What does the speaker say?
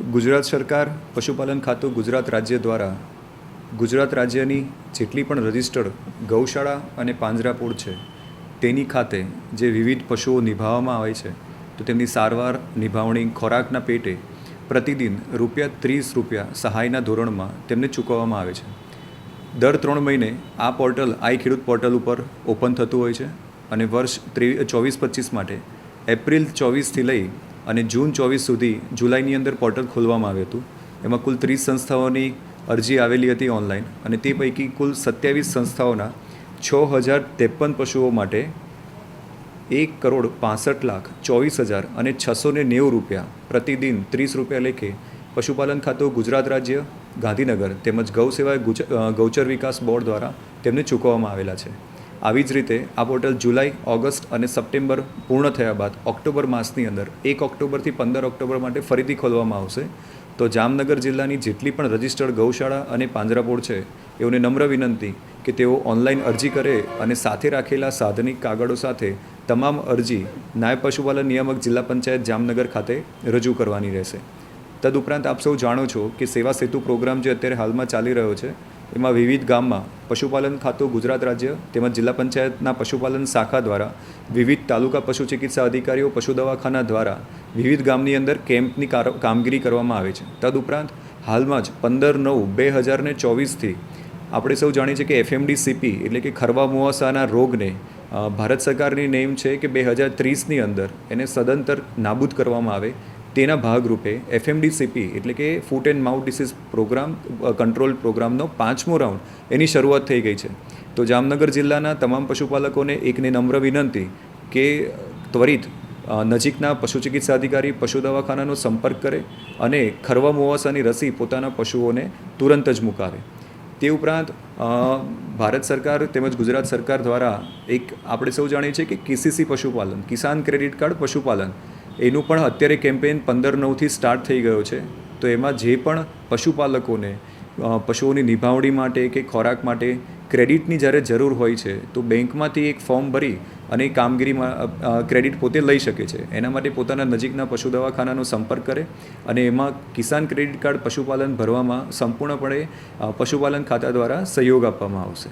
ગુજરાત સરકાર પશુપાલન ખાતું ગુજરાત રાજ્ય દ્વારા ગુજરાત રાજ્યની જેટલી પણ રજિસ્ટર્ડ ગૌશાળા અને પાંજરાપોળ છે તેની ખાતે જે વિવિધ પશુઓ નિભાવવામાં આવે છે તો તેમની સારવાર નિભાવણી ખોરાકના પેટે પ્રતિદિન ₹30 સહાયના ધોરણમાં તેમને ચૂકવવામાં આવે છે. દર 3 મહિને આ પોર્ટલ આઈ ખેડૂત પોર્ટલ ઉપર ઓપન થતું હોય છે અને વર્ષ 24-25 માટે એપ્રિલ 24થી લઈ અને જૂન 24 સુધી જુલાઈની અંદર પોર્ટલ ખોલવામાં આવ્યું હતું. એમાં કુલ 30 સંસ્થાઓની અરજી આવેલી હતી ઓનલાઈન અને તે પૈકી કુલ 27 સંસ્થાઓના 6053 પશુઓ માટે ₹1,65,24,690 પ્રતિદિન ₹30 લેખે પશુપાલન ખાતું ગુજરાત રાજ્ય ગાંધીનગર તેમજ ગૌ સેવા ગૌચર વિકાસ બોર્ડ દ્વારા તેમને ચૂકવવામાં આવેલા છે. આવી જ રીતે આ પોર્ટલ જુલાઈ, ઓગસ્ટ અને સપ્ટેમ્બર પૂર્ણ થયા બાદ ઓક્ટોબર માસની અંદર 1 ઓક્ટોબરથી 15 ઓક્ટોબર માટે ફરીથી ખોલવામાં આવશે. તો જામનગર જિલ્લાની જેટલી પણ રજિસ્ટર્ડ ગૌશાળા અને પાંજરાપોળ છે એઓને નમ્ર વિનંતી કે તેઓ ઓનલાઈન અરજી કરે અને સાથે રાખેલા સાધનિક કાગળો સાથે તમામ અરજી નાયબ પશુપાલન નિયામક જિલ્લા પંચાયત જામનગર ખાતે રજૂ કરવાની રહેશે. તદુપરાંત આપ સૌ જાણો છો કે સેવા સેતુ પ્રોગ્રામ જે અત્યારે હાલમાં ચાલી રહ્યો છે એમાં વિવિધ ગામમાં પશુપાલન ખાતું ગુજરાત રાજ્ય તેમજ જિલ્લા પંચાયતના પશુપાલન શાખા દ્વારા વિવિધ તાલુકા પશુ ચિકિત્સા અધિકારીઓ પશુ દવાખાના દ્વારા વિવિધ ગામની અંદર કેમ્પની કામગીરી કરવામાં આવે છે. તદુપરાંત હાલમાં જ 15/9/2024થી આપણે સૌ જાણીએ છીએ કે FMDCP એટલે કે ખરવા મુવાસાના રોગને ભારત સરકારની નેમ છે કે 2030ની અંદર એને સદંતર નાબૂદ કરવામાં આવે તેના ભાગરૂપે FMDCP એટલે કે foot and mouth disease programme control પ્રોગ્રામનો 5મો રાઉન્ડ એની શરૂઆત થઈ ગઈ છે. તો જામનગર જિલ્લાના તમામ પશુપાલકોને એકને નમ્ર વિનંતી કે ત્વરિત નજીકના પશુ ચિકિત્સા અધિકારી પશુ દવાખાનાનો સંપર્ક કરે અને ખરવા મુવાસાની રસી પોતાના પશુઓને તુરંત જ મુકાવે. તે ઉપરાંત ભારત સરકાર તેમજ ગુજરાત સરકાર દ્વારા એક આપણે સૌ જાણીએ છીએ કે KCC પશુપાલન કિસાન ક્રેડિટ કાર્ડ પશુપાલન એનું પણ અત્યારે કેમ્પેઇન 15/9થી સ્ટાર્ટ થઈ ગયો છે. તો એમાં જે પણ પશુપાલકોને પશુઓની નિભાવણી માટે કે ખોરાક માટે ક્રેડિટની જ્યારે જરૂર હોય છે તો બેંકમાંથી એક ફોર્મ ભરી અને એ કામગીરીમાં ક્રેડિટ પોતે લઈ શકે છે. એના માટે પોતાના નજીકના પશુ દવાખાનાનો સંપર્ક કરે અને એમાં કિસાન ક્રેડિટ કાર્ડ પશુપાલન ભરવામાં સંપૂર્ણપણે પશુપાલન ખાતા દ્વારા સહયોગ આપવામાં આવશે.